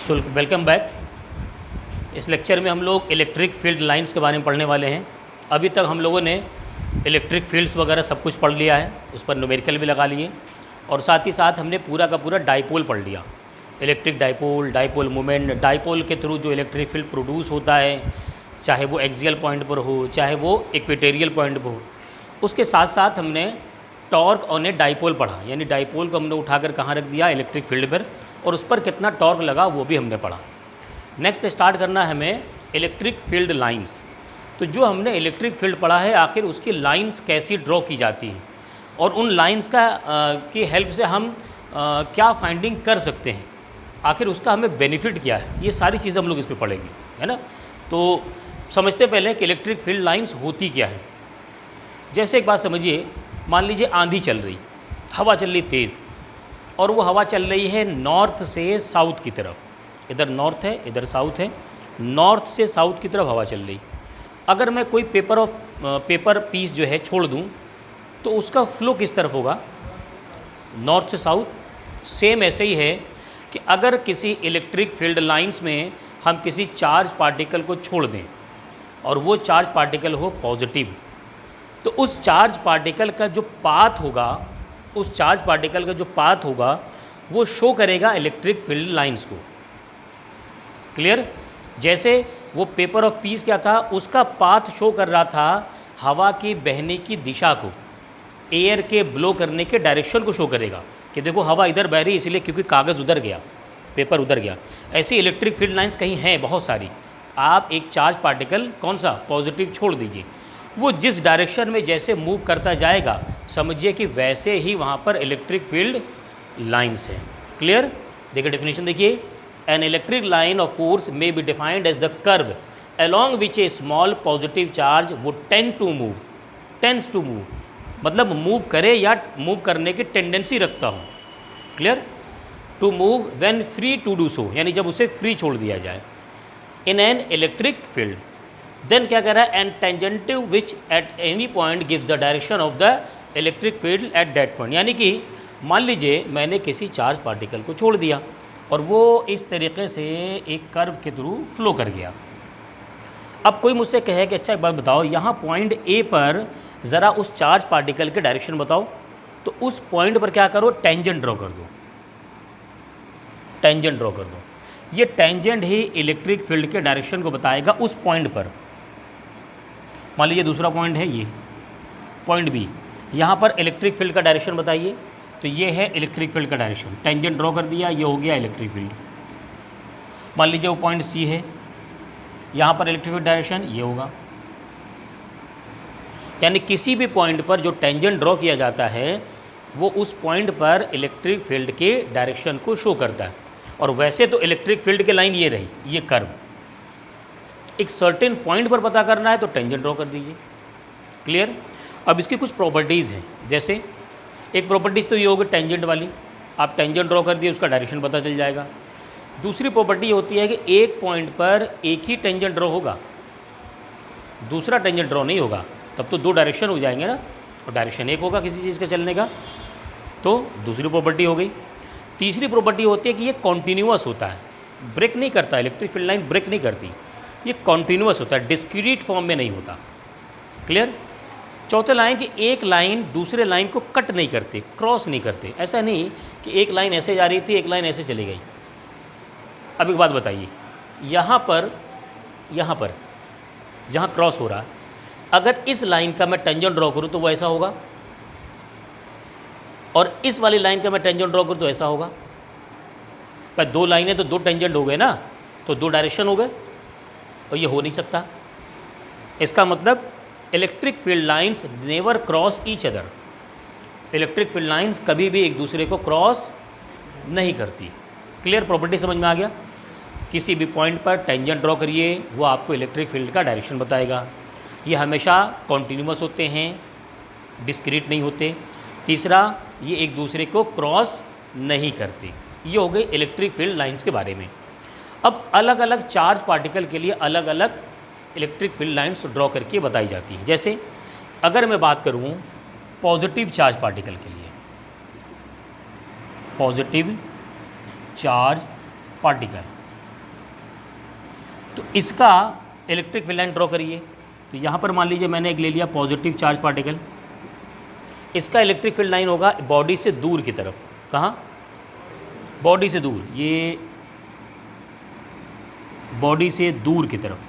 So welcome back. इस lecture में हम लोग इलेक्ट्रिक फील्ड लाइंस के बारे में पढ़ने वाले हैं। अभी तक हम लोगों ने इलेक्ट्रिक फील्ड्स वगैरह सब कुछ पढ़ लिया है, उस पर न्यूमेरिकल भी लगा लिए और साथ ही साथ हमने पूरा का पूरा डाइपोल पढ़ लिया। Electric dipole, dipole moment, dipole के थ्रू जो इलेक्ट्रिक फील्ड प्रोड्यूस होता है, चाहे वो एक्सियल पॉइंट पर हो चाहे वो इक्वेटोरियल पॉइंट पर हो। उसके साथ साथ हमने टॉर्क ऑन ए डाइपोल पढ़ा, यानी डाइपोल को हमने उठाकर कहाँ रख दिया, इलेक्ट्रिक फील्ड पर, और उस पर कितना टॉर्क लगा वो भी हमने पढ़ा। नेक्स्ट स्टार्ट करना है हमें इलेक्ट्रिक फील्ड लाइंस। तो जो हमने इलेक्ट्रिक फील्ड पढ़ा है, आखिर उसकी लाइंस कैसी ड्रॉ की जाती हैं और उन लाइंस की हेल्प से हम क्या फाइंडिंग कर सकते हैं, आखिर उसका हमें बेनिफिट क्या है, ये सारी चीज़ें हम लोग इस पर पढ़ेंगे, है ना। तो समझते पहले कि इलेक्ट्रिक फील्ड लाइंस होती क्या है। जैसे एक बात समझिए, मान लीजिए आंधी चल रही, हवा चल रही तेज़, और वो हवा चल रही है नॉर्थ से साउथ की तरफ। इधर नॉर्थ है, इधर साउथ है, नॉर्थ से साउथ की तरफ हवा चल रही। अगर मैं कोई पेपर पीस जो है छोड़ दूं, तो उसका फ्लो किस तरफ होगा, नॉर्थ से साउथ। सेम ऐसे ही है कि अगर किसी इलेक्ट्रिक फील्ड लाइंस में हम किसी चार्ज पार्टिकल को छोड़ दें और वो चार्ज पार्टिकल हो पॉजिटिव, तो उस चार्ज पार्टिकल का जो पाथ होगा, उस चार्ज पार्टिकल का जो पाथ होगा वो शो करेगा इलेक्ट्रिक फील्ड लाइंस को। क्लियर। जैसे वो पेपर ऑफ पीस क्या था, उसका पाथ शो कर रहा था हवा की बहने की दिशा को, एयर के ब्लो करने के डायरेक्शन को शो करेगा कि देखो हवा इधर बह रही, इसलिए क्योंकि कागज़ उधर गया, पेपर उधर गया। ऐसी इलेक्ट्रिक फील्ड लाइंस कहीं हैं बहुत सारी। आप एक चार्ज पार्टिकल कौन सा पॉजिटिव छोड़ दीजिए, वो जिस डायरेक्शन में जैसे मूव करता जाएगा, समझिए कि वैसे ही वहाँ पर इलेक्ट्रिक फील्ड लाइंस हैं। क्लियर। देखिए डेफिनेशन देखिए, an electric line of force may be defined as the curve along which a small positive charge would tends to move, मतलब मूव करे या मूव करने की टेंडेंसी रखता हूँ। Clear. To move when free to do so, यानी जब उसे फ्री छोड़ दिया जाए। In an electric field then क्या कह रहा है, an tangent which at any point gives the direction of the electric field at that point. यानी कि मान लीजिए मैंने किसी चार्ज पार्टिकल को छोड़ दिया और वो इस तरीके से एक कर्व के थ्रू फ्लो कर गया। अब कोई मुझसे कहे कि अच्छा एक बात बताओ, यहाँ पॉइंट ए पर ज़रा उस चार्ज पार्टिकल के डायरेक्शन बताओ, तो उस पॉइंट पर क्या करो, टेंजेंट ड्रॉ कर दो, टेंजेंट ड्रॉ कर दो। ये टेंजेंट ही इलेक्ट्रिक फील्ड के डायरेक्शन को बताएगा उस पॉइंट पर। मान लीजिए दूसरा पॉइंट है ये पॉइंट बी, यहाँ पर इलेक्ट्रिक फील्ड का डायरेक्शन बताइए, तो ये है इलेक्ट्रिक फील्ड का डायरेक्शन, टेंजेंट ड्रॉ कर दिया, ये हो गया इलेक्ट्रिक फील्ड। मान लीजिए वो पॉइंट सी है, यहाँ पर इलेक्ट्रिक फील्ड डायरेक्शन ये होगा। यानी किसी भी पॉइंट पर जो टेंजेंट ड्रॉ किया जाता है वो उस पॉइंट पर इलेक्ट्रिक फील्ड के डायरेक्शन को शो करता है। और वैसे तो इलेक्ट्रिक फील्ड की लाइन ये रही, ये कर्व, एक सर्टेन पॉइंट पर पता करना है तो टेंजेंट ड्रॉ कर दीजिए। क्लियर। अब इसकी कुछ प्रॉपर्टीज़ हैं, जैसे एक प्रॉपर्टीज़ तो ये होगी टेंजेंट वाली, आप टेंजेंट ड्रॉ कर दिए उसका डायरेक्शन पता चल जाएगा। दूसरी प्रॉपर्टी होती है कि एक पॉइंट पर एक ही टेंजेंट ड्रॉ होगा, दूसरा टेंजेंट ड्रॉ नहीं होगा, तब तो दो डायरेक्शन हो जाएंगे ना, और डायरेक्शन एक होगा किसी चीज़ का चलने का, तो दूसरी प्रॉपर्टी हो गई। तीसरी प्रॉपर्टी होती है कि ये कॉन्टीन्यूअस होता है, ब्रेक नहीं करता, इलेक्ट्रिक फील्ड लाइन ब्रेक नहीं करती, ये कॉन्टीन्यूअस होता है, डिस्क्रीट फॉर्म में नहीं होता। क्लियर। चौथे लाइन कि एक लाइन दूसरे लाइन को कट नहीं करते, क्रॉस नहीं करते। ऐसा नहीं कि एक लाइन ऐसे जा रही थी, एक लाइन ऐसे चली गई। अब एक बात बताइए, यहाँ पर जहाँ क्रॉस हो रहा है, अगर इस लाइन का मैं टेंजेंट ड्रॉ करूँ तो वो ऐसा होगा, और इस वाली लाइन का मैं टेंजेंट ड्रॉ करूँ तो ऐसा होगा। पर दो लाइनें तो दो टेंजेंट हो गए ना, तो दो डायरेक्शन हो गए, और ये हो नहीं सकता। इसका मतलब electric field lines never cross each other, electric field lines कभी भी एक दूसरे को क्रॉस नहीं करती। क्लियर। प्रॉपर्टी समझ में आ गया। किसी भी पॉइंट पर टेंजेंट ड्रॉ करिए, वो आपको इलेक्ट्रिक फील्ड का डायरेक्शन बताएगा। ये हमेशा कॉन्टीन्यूअस होते हैं, डिस्क्रीट नहीं होते। तीसरा, ये एक दूसरे को क्रॉस नहीं करते। ये हो गई इलेक्ट्रिक फील्ड लाइंस के बारे में। अब अलग अलग चार्ज पार्टिकल के लिए अलग अलग इलेक्ट्रिक फील्ड लाइंस ड्रॉ करके बताई जाती हैं। जैसे अगर मैं बात करूँ पॉजिटिव चार्ज पार्टिकल के लिए, पॉजिटिव चार्ज पार्टिकल, तो इसका इलेक्ट्रिक फील्ड लाइन ड्रॉ करिए। तो यहाँ पर मान लीजिए मैंने एक ले लिया पॉजिटिव चार्ज पार्टिकल, इसका इलेक्ट्रिक फील्ड लाइन होगा बॉडी से दूर की तरफ। कहाँ? बॉडी से दूर, ये बॉडी से दूर की तरफ,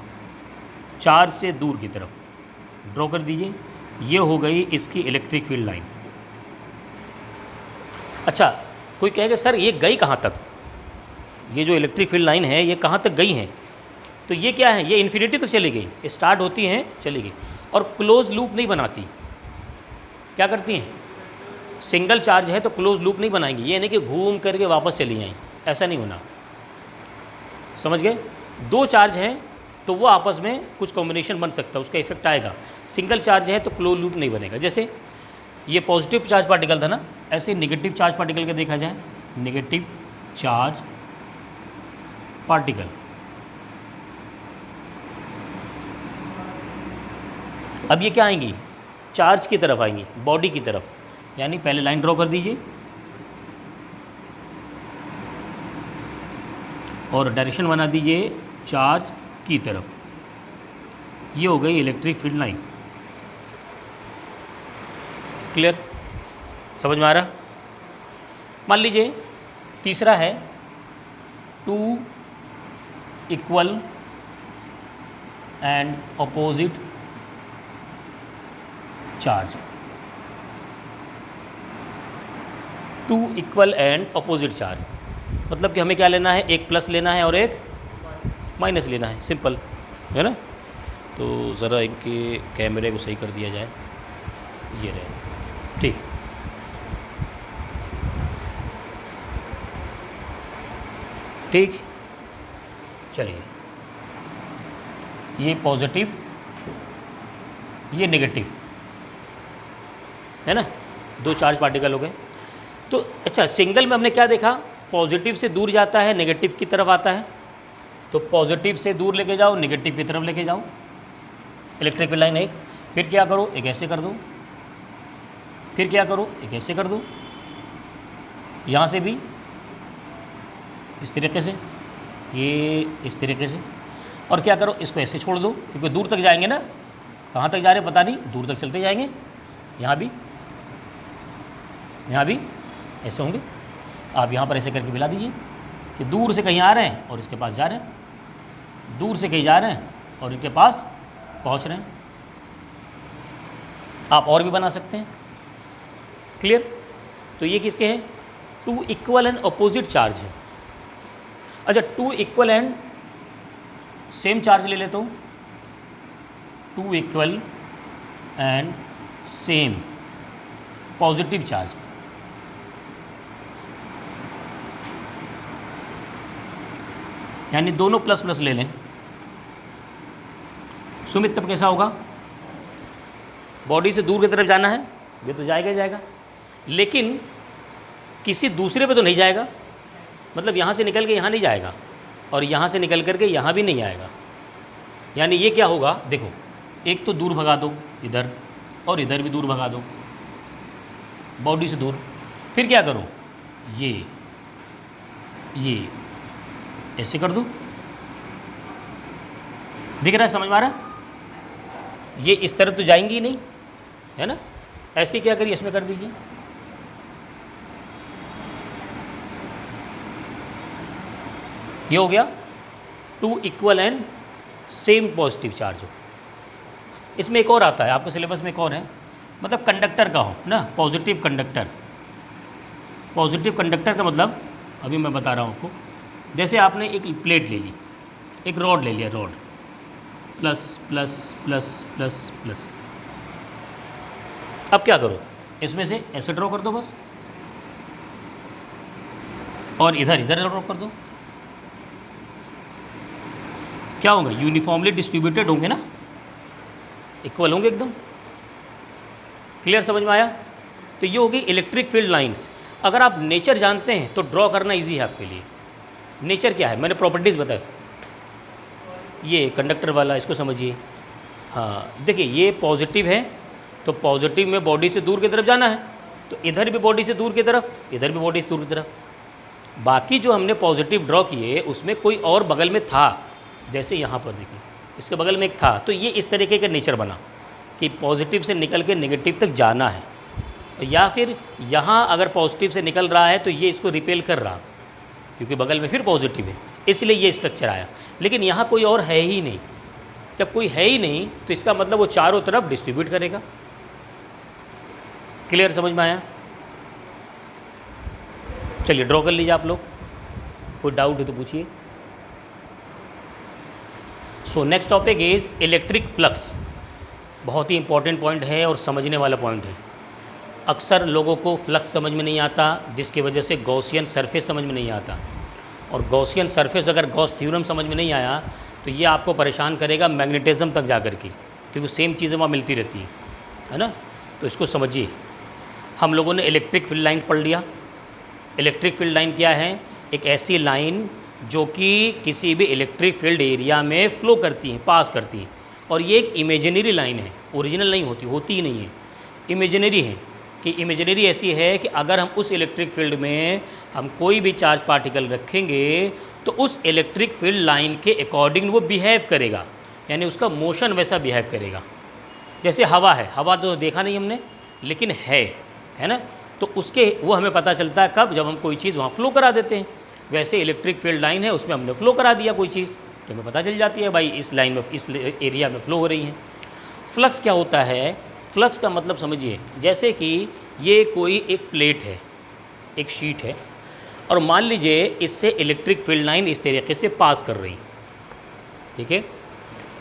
चार्ज से दूर की तरफ ड्रॉ कर दीजिए। ये हो गई इसकी इलेक्ट्रिक फील्ड लाइन। अच्छा, कोई कहेगा सर ये गई कहाँ तक, ये जो इलेक्ट्रिक फील्ड लाइन है ये कहाँ तक गई है? तो ये क्या है, ये इन्फिनिटी तक चली गई, स्टार्ट होती हैं चली गई, और क्लोज लूप नहीं बनाती। क्या करती हैं? सिंगल चार्ज है तो क्लोज लूप नहीं बनाएंगी, ये नहीं कि घूम करके वापस चली जाएँ, ऐसा नहीं होना। समझ गए? दो चार्ज हैं तो वो आपस में कुछ कॉम्बिनेशन बन सकता है, उसका इफेक्ट आएगा। सिंगल चार्ज है तो क्लोज लूप नहीं बनेगा। जैसे ये पॉजिटिव चार्ज पार्टिकल था ना, ऐसे नेगेटिव चार्ज पार्टिकल का देखा जाए, नेगेटिव चार्ज पार्टिकल, अब ये क्या आएंगी? चार्ज की तरफ आएंगी, बॉडी की तरफ। यानी पहले लाइन ड्रॉ कर दीजिए और डायरेक्शन बना दीजिए चार्ज की तरफ। ये हो गई इलेक्ट्रिक फील्ड लाइन। क्लियर? समझ में आ रहा? मान लीजिए तीसरा है two equal and opposite charge. Two equal and opposite charge मतलब कि हमें क्या लेना है, एक प्लस लेना है और एक माइनस लेना है, सिंपल है ना। तो ज़रा इनके कैमरे को सही कर दिया जाए, ये रहे, ठीक। ठीक, चलिए, ये पॉजिटिव, ये नेगेटिव है ना, दो चार्ज पार्टिकल हो गए। तो अच्छा, सिंगल में हमने क्या देखा, पॉजिटिव से दूर जाता है, नेगेटिव की तरफ आता है। तो पॉजिटिव से दूर लेके जाओ, नेगेटिव की तरफ लेके जाओ, इलेक्ट्रिक फील्ड लाइन एक। फिर क्या करो, एक ऐसे कर दो, फिर क्या करो, एक ऐसे कर दो, यहाँ से भी इस तरीके से, ये इस तरीके से, और क्या करो, इसको ऐसे छोड़ दो, क्योंकि दूर तक जाएंगे ना, कहाँ तक जा रहे पता नहीं, दूर तक चलते जाएंगे। यहाँ भी, यहाँ भी ऐसे होंगे। आप यहाँ पर ऐसे करके मिला दीजिए कि दूर से कहीं आ रहे हैं और इसके पास जा रहे हैं, दूर से कहीं जा रहे हैं और इनके पास पहुँच रहे हैं। आप और भी बना सकते हैं। क्लियर? तो ये किसके हैं, two equal and opposite charge है। अच्छा, two equal and same charge ले लेता हूँ, two equal and same positive charge. यानी दोनों प्लस प्लस ले लें। सुमित, तब कैसा होगा, बॉडी से दूर की तरफ जाना है, ये तो जाएगा ही जाएगा, लेकिन किसी दूसरे पे तो नहीं जाएगा, मतलब यहाँ से निकल के यहाँ नहीं जाएगा और यहाँ से निकल करके यहाँ भी नहीं आएगा। यानी ये क्या होगा, देखो, एक तो दूर भगा दो इधर और इधर भी दूर भगा दो, बॉडी से दूर। फिर क्या करो, ये ऐसे कर दो, दिख रहा है, समझ में आ रहा है? ये इस तरफ तो जाएंगी ही नहीं, है ना। ऐसे क्या करिए, इसमें कर दीजिए, ये हो गया two equal and same positive charge हो। इसमें एक और आता है, आपके सिलेबस में एक और है, मतलब कंडक्टर का हो ना, पॉजिटिव कंडक्टर। पॉजिटिव कंडक्टर का मतलब अभी मैं बता रहा हूँ आपको। जैसे आपने एक प्लेट ले ली, एक रॉड ले लिया, rod plus plus plus plus plus. अब क्या करो, इसमें से ऐसे ड्रॉ कर दो बस, और इधर इधर ड्रॉ कर दो। क्या होगा, यूनिफॉर्मली डिस्ट्रीब्यूटेड होंगे ना, इक्वल होंगे एकदम। क्लियर, समझ में आया? तो ये होगी इलेक्ट्रिक फील्ड लाइंस। अगर आप नेचर जानते हैं तो ड्रॉ करना इजी है आपके लिए। नेचर क्या है, मैंने प्रॉपर्टीज़ बताया। ये कंडक्टर वाला, इसको समझिए। हाँ, देखिए, ये पॉजिटिव है तो पॉजिटिव में बॉडी से दूर की तरफ जाना है, तो इधर भी बॉडी से दूर की तरफ, इधर भी बॉडी से दूर की तरफ। बाकी जो हमने पॉजिटिव ड्रॉ किए उसमें कोई और बगल में था, जैसे यहाँ पर देखिए इसके बगल में एक था, तो ये इस तरीके का नेचर बना कि पॉजिटिव से निकल के नेगेटिव तक जाना है, या फिर यहाँ अगर पॉजिटिव से निकल रहा है तो ये इसको रिपेल कर रहा, क्योंकि बगल में फिर पॉजिटिव है, इसलिए ये स्ट्रक्चर आया। लेकिन यहाँ कोई और है ही नहीं, जब कोई है ही नहीं तो इसका मतलब वो चारों तरफ डिस्ट्रीब्यूट करेगा। क्लियर, समझ में आया? चलिए ड्रॉ कर लीजिए आप लोग, कोई डाउट है तो पूछिए। So next topic is electric flux. बहुत ही इंपॉर्टेंट पॉइंट है और समझने वाला पॉइंट है। अक्सर लोगों को फ्लक्स समझ में नहीं आता, जिसकी वजह से गॉसियन सरफेस समझ में नहीं आता, और गॉसियन सरफेस अगर गॉस थ्योरम समझ में नहीं आया तो ये आपको परेशान करेगा मैग्नेटिज्म तक जा कर के, क्योंकि सेम चीज़ें वहाँ मिलती रहती है ना। तो इसको समझिए। हम लोगों ने इलेक्ट्रिक फील्ड लाइन पढ़ लिया। इलेक्ट्रिक फील्ड लाइन क्या है? एक ऐसी लाइन जो कि किसी भी इलेक्ट्रिक फील्ड एरिया में फ़्लो करती हैं, पास करती हैं, और ये एक इमेजिनरी लाइन है, ओरिजिनल नहीं होती ही नहीं है, इमेजिनरी है। कि इमेजिनरी ऐसी है कि अगर हम उस इलेक्ट्रिक फील्ड में हम कोई भी चार्ज पार्टिकल रखेंगे तो उस इलेक्ट्रिक फील्ड लाइन के अकॉर्डिंग वो बिहेव करेगा, यानी उसका मोशन वैसा बिहेव करेगा। जैसे हवा है, हवा तो देखा नहीं हमने, लेकिन है ना, तो उसके वो हमें पता चलता है कब, जब हम कोई चीज़ वहाँ फ्लो करा देते हैं। वैसे इलेक्ट्रिक फील्ड लाइन है, उसमें हमने फ्लो करा दिया कोई चीज़, तो हमें पता चल जाती है भाई इस लाइन में, इस एरिया में फ़्लो हो रही है। फ्लक्स क्या होता है? फ्लक्स का मतलब समझिए, जैसे कि ये कोई एक प्लेट है, एक शीट है, और मान लीजिए इससे इलेक्ट्रिक फील्ड लाइन इस तरीके से पास कर रही, ठीक है,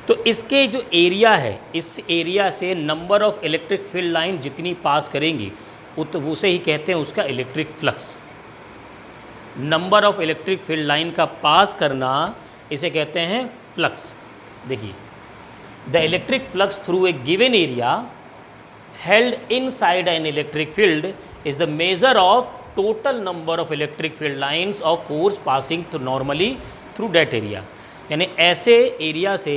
तो इसके जो एरिया है, इस एरिया से number of electric field line जितनी पास करेंगी उसे ही कहते हैं उसका electric flux. Number of electric field line का पास करना इसे कहते हैं फ्लक्स। देखिए, the electric flux through a given area held inside an electric field is the measure of total number of electric field lines of force passing through normally through that area। यानी ऐसे area से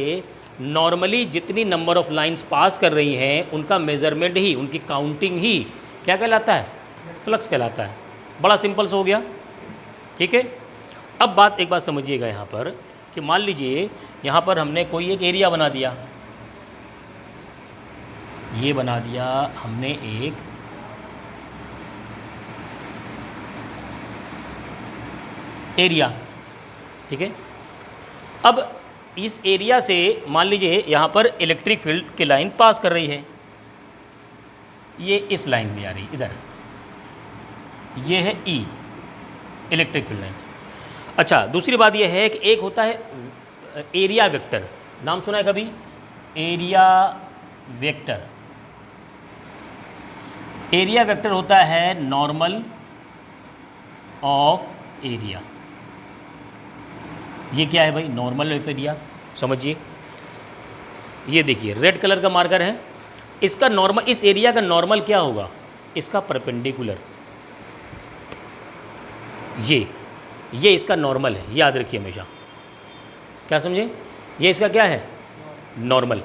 normally जितनी number of lines pass कर रही हैं उनका measurement ही, उनकी counting ही क्या कहलाता है? फ्लक्स कहलाता है। बड़ा सिंपल सा हो गया, ठीक है। अब एक बात समझिएगा यहाँ पर कि मान लीजिए यहाँ पर हमने कोई एक एरिया बना दिया, ये बना दिया हमने एक एरिया, ठीक है। अब इस एरिया से मान लीजिए यहाँ पर इलेक्ट्रिक फील्ड की लाइन पास कर रही है, ये इस लाइन में आ रही, इधर ये है ई, इलेक्ट्रिक फील्ड लाइन। अच्छा, दूसरी बात ये है कि एक होता है एरिया वेक्टर, नाम सुना है कभी? Area vector. एरिया वेक्टर होता है नॉर्मल ऑफ एरिया। ये क्या है भाई? Normal of area. समझिए, ये देखिए रेड कलर का मार्कर है, इसका नॉर्मल, इस एरिया का नॉर्मल क्या होगा? इसका परपेंडिकुलर। ये इसका नॉर्मल है, याद रखिए हमेशा। क्या समझे? ये इसका क्या है? नॉर्मल।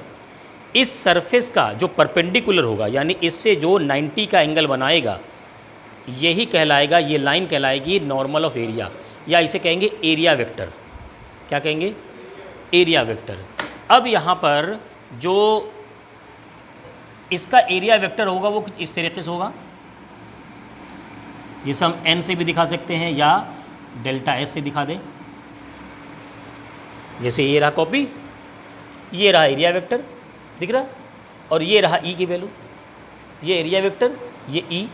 इस सरफेस का जो परपेंडिकुलर होगा, यानी इससे जो 90 का एंगल बनाएगा, यही कहलाएगा, ये लाइन कहलाएगी नॉर्मल ऑफ एरिया, या इसे कहेंगे एरिया वेक्टर। क्या कहेंगे? Area vector. अब यहाँ पर जो इसका एरिया वेक्टर होगा वो कुछ इस तरीके से होगा, जिसे हम n से भी दिखा सकते हैं या डेल्टा S से दिखा दें। जैसे ये रहा कॉपी, ये रहा एरिया वेक्टर, दिख रहा, और ये रहा ई की वैल्यू, ये एरिया वेक्टर, ये ई,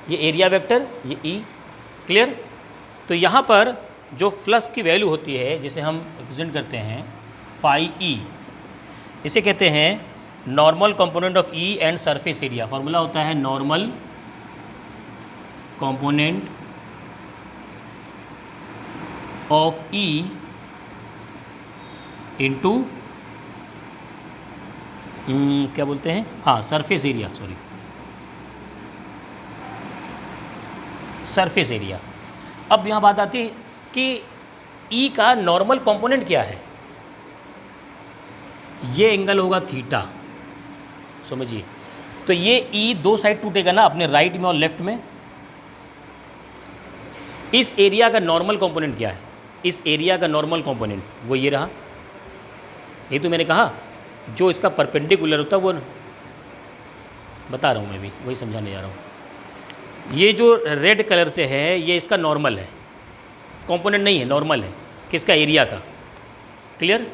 ये एरिया वेक्टर, ये ई। क्लियर? तो यहाँ पर जो फ्लक्स की वैल्यू होती है, जिसे हम रिप्रेजेंट करते हैं फाई ई, इसे कहते हैं normal component of E and surface area. Formula होता है normal component of E into क्या बोलते हैं, हाँ, surface area, sorry, surface area. अब यहाँ बात आती है कि ई का नॉर्मल कंपोनेंट क्या है? ये एंगल होगा थीटा, समझिए। तो ये ई दो साइड टूटेगा ना, अपने राइट में और लेफ्ट में। इस एरिया का नॉर्मल कंपोनेंट क्या है? इस एरिया का नॉर्मल कंपोनेंट वो ये रहा, यही तो मैंने कहा, जो इसका परपेंडिकुलर होता है वो बता रहा हूँ, मैं भी वही समझाने जा रहा हूँ। ये जो रेड कलर से है ये इसका नॉर्मल है, कंपोनेंट नहीं है, नॉर्मल है किसका, एरिया का। क्लियर।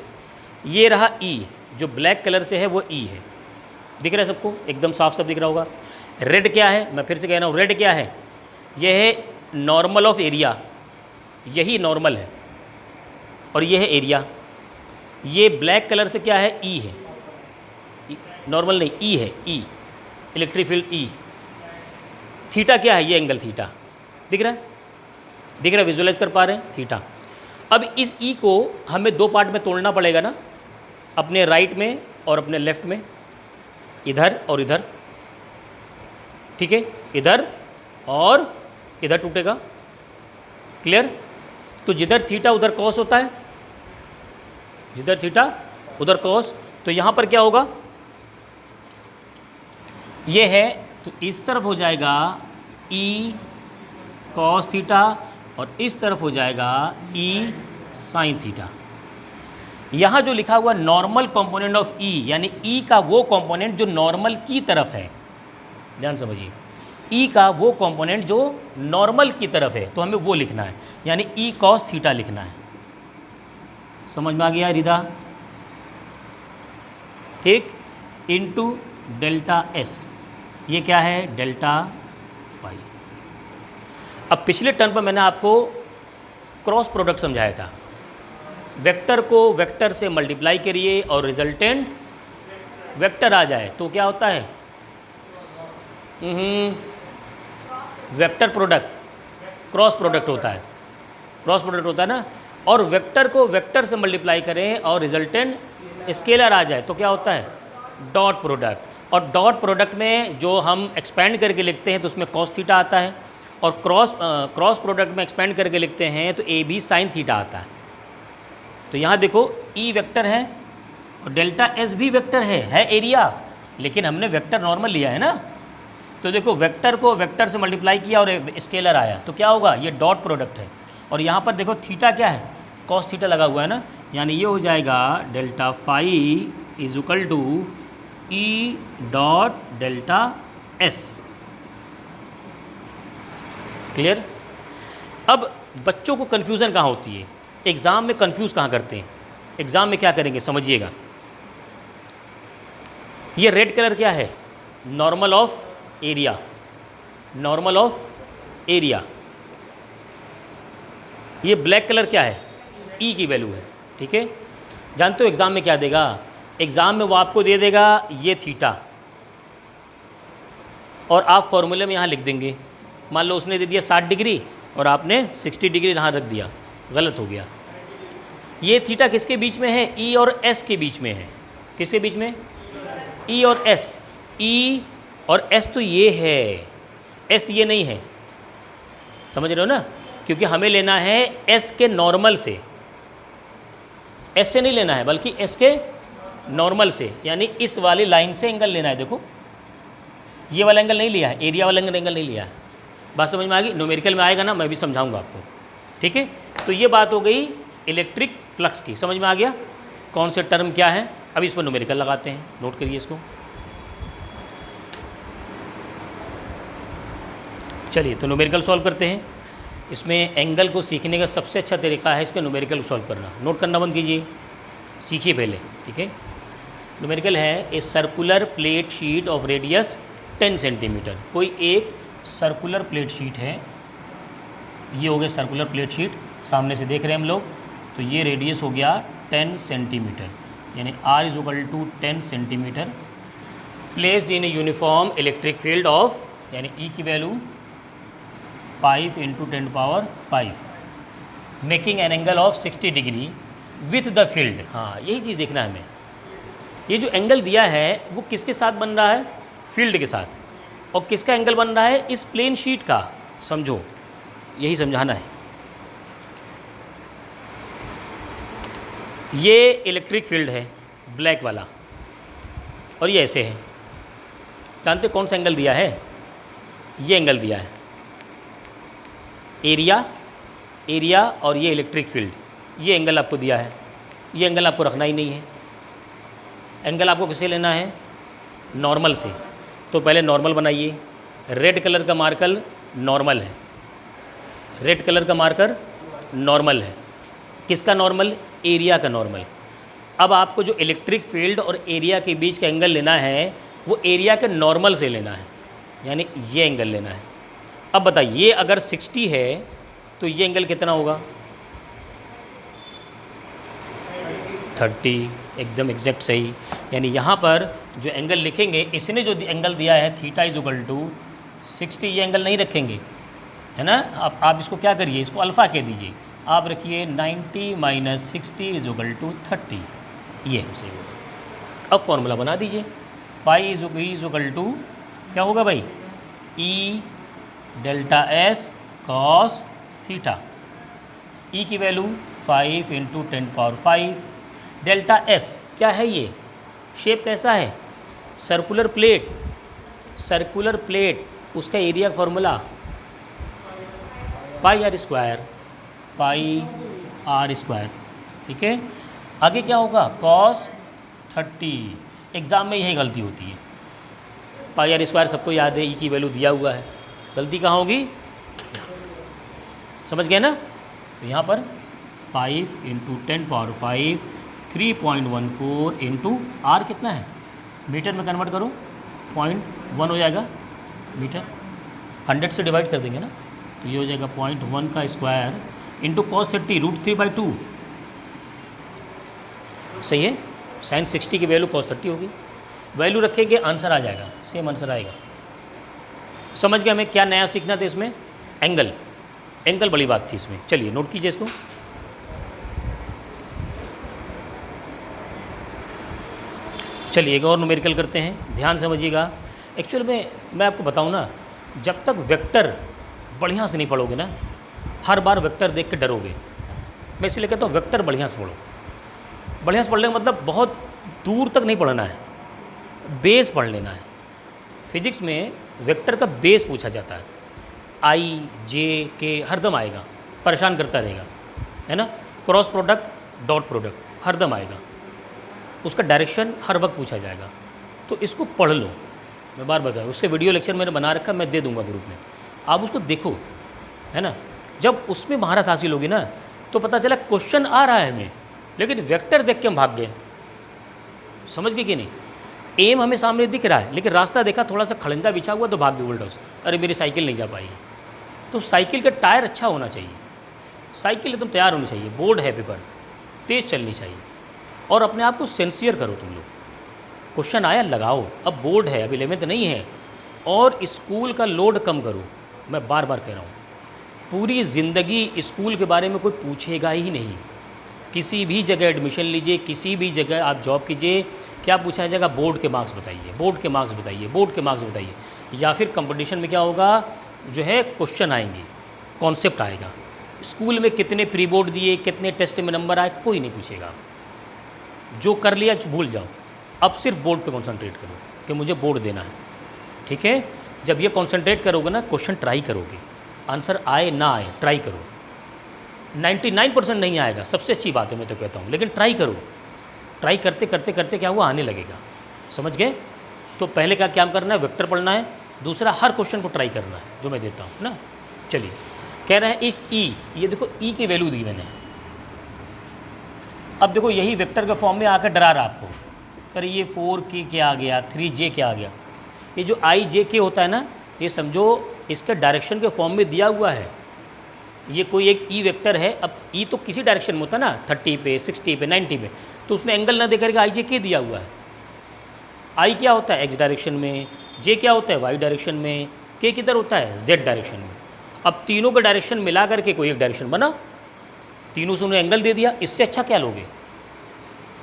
ये रहा ई, जो ब्लैक कलर से है वो ई है। दिख रहा है सबको, एकदम साफ साफ दिख रहा होगा। रेड क्या है, मैं फिर से कह रहा हूँ, रेड क्या है, ये है नॉर्मल ऑफ एरिया, यही नॉर्मल है और ये है एरिया। ये ब्लैक कलर से क्या है, ई है, नॉर्मल नहीं, ई है, ई इलेक्ट्रिक फील्ड ई। थीटा क्या है, ये एंगल थीटा दिख रहा है, दिख रहा है, विजुअलाइज कर पा रहे हैं, थीटा। अब इस ई को हमें दो पार्ट में तोड़ना पड़ेगा ना, अपने राइट में और अपने लेफ्ट में, इधर और इधर, ठीक है, इधर और इधर टूटेगा। क्लियर। तो जिधर थीटा उधर कॉस होता है, जिधर थीटा उधर कॉस, तो यहाँ पर क्या होगा, ये है, तो इस तरफ हो जाएगा ई कॉस थीटा और इस तरफ हो जाएगा ई साइन थीटा। यहाँ जो लिखा हुआ नॉर्मल कंपोनेंट ऑफ ई, यानी ई का वो कंपोनेंट जो नॉर्मल की तरफ है, ध्यान समझिए, ई का वो कंपोनेंट जो नॉर्मल की तरफ है, तो हमें वो लिखना है, यानी ई कॉस थीटा लिखना है। समझ में आ गया रिदा? ठीक। इनटू डेल्टा एस, ये क्या है, डेल्टा फाई। अब पिछले टर्म पर मैंने आपको क्रॉस प्रोडक्ट समझाया था, वेक्टर को वेक्टर से मल्टीप्लाई करिए और रिजल्टेंट वेक्टर आ जाए तो क्या होता है, वेक्टर प्रोडक्ट, क्रॉस प्रोडक्ट होता है, क्रॉस प्रोडक्ट होता है ना। और वेक्टर को वेक्टर से मल्टीप्लाई करें और रिजल्टेंट स्केलर आ जाए तो क्या होता है, डॉट प्रोडक्ट। और डॉट प्रोडक्ट में जो हम एक्सपेंड करके लिखते हैं तो उसमें कॉस थीटा आता है, और क्रॉस प्रोडक्ट में एक्सपेंड करके लिखते हैं तो ए बी साइन थीटा आता है। तो यहाँ देखो ई वेक्टर है और डेल्टा एस भी वेक्टर है एरिया, लेकिन हमने वेक्टर नॉर्मल लिया है ना। तो देखो वेक्टर को वेक्टर से मल्टीप्लाई किया और स्केलर आया तो क्या होगा, ये डॉट प्रोडक्ट है। और यहाँ पर देखो थीटा क्या है, कॉस थीटा लगा हुआ है ना, यानी ये हो जाएगा delta phi is equal to E dot delta S. Clear. अब बच्चों को कन्फ्यूज़न कहाँ होती है, एग्ज़ाम में कंफ्यूज कहाँ करते हैं। एग्ज़ाम में क्या करेंगे समझिएगा, ये रेड कलर क्या है, normal of area, normal of area. ये ब्लैक कलर क्या है, ई की वैल्यू है, ठीक है। जानते हो एग्ज़ाम में क्या देगा, एग्ज़ाम में वो आपको दे देगा ये थीटा, और आप फॉर्मूले में यहाँ लिख देंगे। मान लो उसने दे दिया 60 डिग्री और आपने 60 डिग्री यहाँ रख दिया, गलत हो गया। ये थीटा किसके बीच में है, ई और एस के बीच में है। किसके बीच में, ई और एस। ई और एस तो ये है, एस ये नहीं है, समझ रहे हो ना, क्योंकि हमें लेना है एस के नॉर्मल से, एस से नहीं लेना है बल्कि एस के नॉर्मल से, यानी इस वाली लाइन से एंगल लेना है। देखो ये वाला एंगल नहीं लिया है, एरिया वाला एंगल नहीं लिया है। बात समझ में आ गई, न्यूमेरिकल में आएगा ना, मैं भी समझाऊंगा आपको, ठीक है। तो ये बात हो गई इलेक्ट्रिक फ्लक्स की, समझ में आ गया कौन से टर्म क्या है। अब इस पर न्यूमेरिकल लगाते हैं, नोट करिए इसको। चलिए तो न्यूमेरिकल सॉल्व करते हैं। इसमें एंगल को सीखने का सबसे अच्छा तरीका है इसके न्यूमेरिकल सॉल्व करना। नोट करना बंद कीजिए, सीखिए पहले, ठीक है। न्यूमेरिकल है a circular plate sheet of radius 10 centimetre. कोई एक सर्कुलर प्लेट शीट है, ये हो गया सर्कुलर प्लेट शीट, सामने से देख रहे हैं हम लोग। तो ये रेडियस हो गया 10 सेंटीमीटर, यानी r is equal to 10 centimetre. Placed in a uniform electric field of, यानी E की value 5 × 10⁵, making an angle of 60 degree with the field. हाँ यही चीज़ देखना है हमें, ये जो एंगल दिया है वो किसके साथ बन रहा है, फील्ड के साथ, और किसका एंगल बन रहा है, इस प्लेन शीट का। समझो, यही समझाना है। ये इलेक्ट्रिक फील्ड है ब्लैक वाला, और ये ऐसे है। जानते कौन सा एंगल दिया है, ये एंगल दिया है, एरिया और ये इलेक्ट्रिक फील्ड, ये एंगल आपको दिया है। ये एंगल आपको रखना ही नहीं है, एंगल आपको किससे लेना है? नॉर्मल से। तो पहले नॉर्मल बनाइए। रेड कलर का मार्कर नॉर्मल है, रेड कलर का मार्कर नॉर्मल है। किसका नॉर्मल? एरिया का नॉर्मल। अब आपको जो इलेक्ट्रिक फील्ड और एरिया के बीच का एंगल लेना है वो एरिया के नॉर्मल से लेना है, यानी ये एंगल लेना है। अब बताइए, ये अगर 60 है तो ये एंगल कितना होगा? 30, एकदम एग्जैक्ट सही। यानी यहाँ पर जो एंगल लिखेंगे, इसने जो एंगल दिया है थीटा इज इक्वल टू 60, ये एंगल नहीं रखेंगे, है ना। अब आप इसको क्या करिए, इसको अल्फ़ा कह दीजिए। आप रखिए 90 माइनस 60 इज इक्वल टू 30, ये है सही होगा। अब फॉर्मूला बना दीजिए। फाई इज इक्वल टू क्या होगा भाई? E delta S cos theta. E की वैल्यू 5 इंटू 10⁵। डेल्टा एस क्या है? ये शेप कैसा है? सर्कुलर प्लेट, सर्कुलर प्लेट, उसका area formula pi R square, pi R square, ठीक है। आगे क्या होगा? कॉस 30। एग्ज़ाम में यही गलती होती है, पाई आर स्क्वायर सबको याद है, ई की वैल्यू दिया हुआ है, गलती कहाँ होगी? समझ गए ना। तो यहाँ पर 5 इंटू 10⁵, 3.14 इंटू आर कितना है? मीटर में कन्वर्ट करो, 0.1 हो जाएगा मीटर। 100 से डिवाइड कर देंगे ना, तो ये हो जाएगा 0.1 का स्क्वायर इंटू कॉस 30 √3/2। सही है। साइन 60 की वैल्यू कॉस 30 होगी। वैल्यू रखेंगे, आंसर आ जाएगा, सेम आंसर आएगा। समझ गए हमें क्या नया सीखना था इसमें? एंगल, एंगल बड़ी बात थी इसमें। चलिए नोट कीजिए इसको। चलिए एक और न्यूमेरिकल करते हैं, ध्यान समझिएगा। एक्चुअल में मैं आपको बताऊं ना, जब तक वेक्टर बढ़िया से नहीं पढ़ोगे ना, हर बार वेक्टर देख के डरोगे। मैं इसलिए कहता हूँ वेक्टर बढ़िया से पढ़ो। बढ़िया से पढ़ने का मतलब बहुत दूर तक नहीं पढ़ना है, बेस पढ़ लेना है। फिजिक्स में वेक्टर का बेस पूछा जाता है, आई जे के हरदम आएगा, परेशान करता रहेगा, है ना। क्रॉस प्रोडक्ट, डॉट प्रोडक्ट हरदम आएगा, उसका डायरेक्शन हर वक्त पूछा जाएगा। तो इसको पढ़ लो, मैं बार बताऊँ। उसके वीडियो लेक्चर मैंने बना रखा, मैं दे दूंगा ग्रुप में, आप उसको देखो, है ना। जब उसमें महारत हासिल होगी ना, तो पता चला क्वेश्चन आ रहा है हमें, लेकिन वेक्टर देख के हम भाग गए। समझ गए कि नहीं? एम हमें सामने दिख रहा है, लेकिन रास्ता देखा थोड़ा सा खड़ंजा बिछा हुआ तो भाग गए उल्टा से, अरे मेरी साइकिल नहीं जा पाई। तो साइकिल का टायर अच्छा होना चाहिए, साइकिल एकदम तैयार होनी चाहिए, बोर्ड है पेपर, तेज़ चलनी चाहिए, और अपने आप को सिंसियर करो तुम लोग। क्वेश्चन आया लगाओ, अब बोर्ड है, अब 11th नहीं है, और स्कूल का लोड कम करो। मैं बार बार कह रहा हूँ, पूरी ज़िंदगी स्कूल के बारे में कोई पूछेगा ही नहीं। किसी भी जगह एडमिशन लीजिए, किसी भी जगह आप जॉब कीजिए, क्या पूछा जाएगा? बोर्ड के मार्क्स बताइए, बोर्ड के मार्क्स बताइए, बोर्ड के मार्क्स बताइए। या फिर कंपटीशन में क्या होगा, जो है क्वेश्चन आएंगे, कॉन्सेप्ट आएगा। स्कूल में कितने प्री बोर्ड दिए, कितने टेस्ट में नंबर आए, कोई नहीं पूछेगा। जो कर लिया भूल जाओ, अब सिर्फ बोर्ड पे कंसंट्रेट करो कि मुझे बोर्ड देना है, ठीक है। जब ये कंसंट्रेट करोगे ना, क्वेश्चन ट्राई करोगे, आंसर आए ना आए ट्राई करो। 99% नहीं आएगा, सबसे अच्छी बात है, मैं तो कहता हूँ, लेकिन ट्राई करो। ट्राई करते करते करते क्या हुआ, आने लगेगा। समझ गए? तो पहले का क्या करना है, वेक्टर पढ़ना है। दूसरा, हर क्वेश्चन को ट्राई करना है जो मैं देता हूँ ना। चलिए, कह रहे हैं इफ ई, ये देखो ई की वैल्यू दी मैंने। अब देखो यही वेक्टर के फॉर्म में आकर डरा रहा आपको, अरे ये 4k क्या आ गया, 3j क्या आ गया। ये जो i j k होता है ना, ये समझो इसके डायरेक्शन के फॉर्म में दिया हुआ है। ये कोई एक ई वेक्टर है, अब ई तो किसी डायरेक्शन में होता है ना, 30 पे, 60 पे, 90 पे, तो उसमें एंगल ना देकर के i j k दिया हुआ है। i क्या होता है? x डायरेक्शन में, j क्या होता है? y डायरेक्शन में, k किधर होता है? z डायरेक्शन में। अब तीनों का डायरेक्शन मिला करके कोई एक डायरेक्शन बना, तीनों से उन्हें एंगल दे दिया। इससे अच्छा क्या लोगे?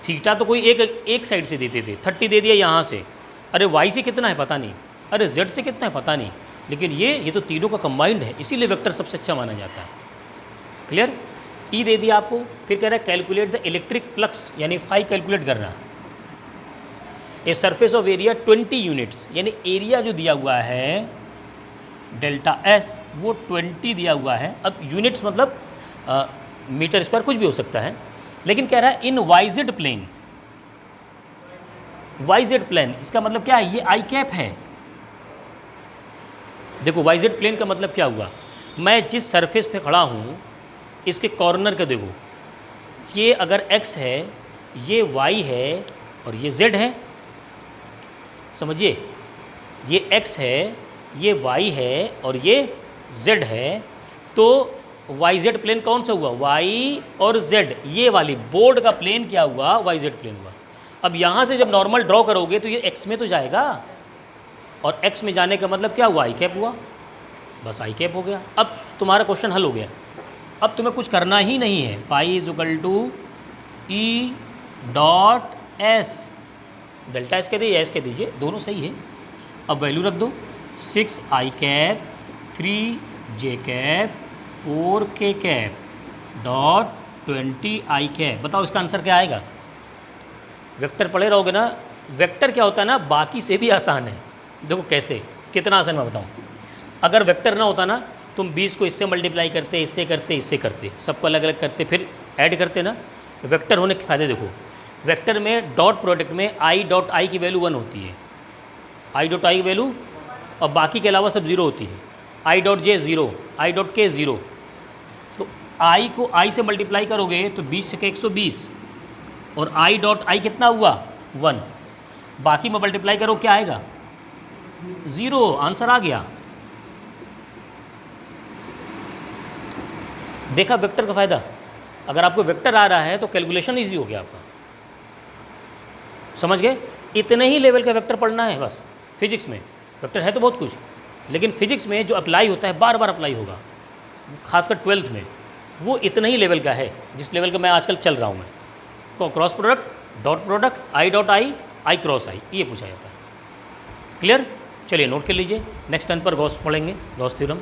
थीटा तो कोई एक साइड से देते थे, 30 दे दिया यहाँ से, अरे वाई से कितना है पता नहीं, अरे जेड से कितना है पता नहीं, लेकिन ये तो तीनों का कंबाइंड है, इसीलिए वेक्टर सबसे अच्छा माना जाता है। क्लियर? ई दे दिया आपको, फिर कह रहा है कैलकुलेट द इलेक्ट्रिक फ्लक्स, यानी फाई कैलकुलेट करना। A surface of area 20 units, यानी एरिया जो दिया हुआ है डेल्टा एस, वो 20 दिया हुआ है। अब यूनिट्स मतलब मीटर स्क्वायर कुछ भी हो सकता है, लेकिन कह रहा है in YZ plane, Y Z plane, इसका मतलब क्या है, ये आई कैप है। देखो वाई जेड प्लेन का मतलब क्या हुआ, मैं जिस सरफेस पे खड़ा हूँ इसके कॉर्नर के देखो, ये अगर x है, ये y है और ये z है, समझिए, ये x है, ये y है और ये z है, तो वाई जेड प्लेन कौन सा हुआ, y और z, ये वाली बोर्ड का प्लेन क्या हुआ, वाई जेड प्लेन हुआ। अब यहाँ से जब नॉर्मल ड्रॉ करोगे तो ये x में तो जाएगा, और x में जाने का मतलब क्या हुआ, आई कैप हुआ, बस आई कैप हो गया। अब तुम्हारा क्वेश्चन हल हो गया, अब तुम्हें कुछ करना ही नहीं है। Phi is equal to E dot S, delta S कह दीजिए, एस कह दीजिए, दोनों सही है। अब वैल्यू रख दो, 6 आई कैप 3 जे कैप 4 के कैप डॉट 20 आई कैप। बताओ इसका आंसर क्या आएगा। वेक्टर पढ़े रहोगे ना, वेक्टर क्या होता है ना, बाकी से भी आसान है। देखो कैसे, कितना आसान मैं बताऊँ। अगर वेक्टर ना होता ना, तुम 20 को इससे मल्टीप्लाई करते, इससे करते, इससे करते, सबको अलग अलग करते, फिर ऐड करते ना। वेक्टर होने के फ़ायदे देखो, वेक्टर में डॉट प्रोडक्ट में आई डॉट आई की वैल्यू 1 होती है, आई डॉट आई की वैल्यू, और बाकी के अलावा सब 0 होती है। I dot J 0, I dot के 0, तो आई को आई से मल्टीप्लाई करोगे तो 20 से 120, और आई डॉट आई कितना हुआ 1, बाकी में मल्टीप्लाई करो क्या आएगा 0, आंसर आ गया। देखा वेक्टर का फ़ायदा, अगर आपको वेक्टर आ रहा है तो कैलकुलेशन इजी हो गया आपका, समझ गए। इतने ही लेवल का वेक्टर पढ़ना है बस। फिजिक्स में वेक्टर है तो बहुत कुछ, लेकिन फिजिक्स में जो अप्लाई होता है बार बार अप्लाई होगा, खासकर 12th में, वो इतना ही लेवल का है जिस लेवल का मैं आजकल चल रहा हूँ मैं। तो cross product, dot product, i dot i, i cross i, ये पूछा जाता है। क्लियर, चलिए नोट कर लीजिए। नेक्स्ट टर्न पर गॉस पढ़ेंगे, गॉस थ्योरम।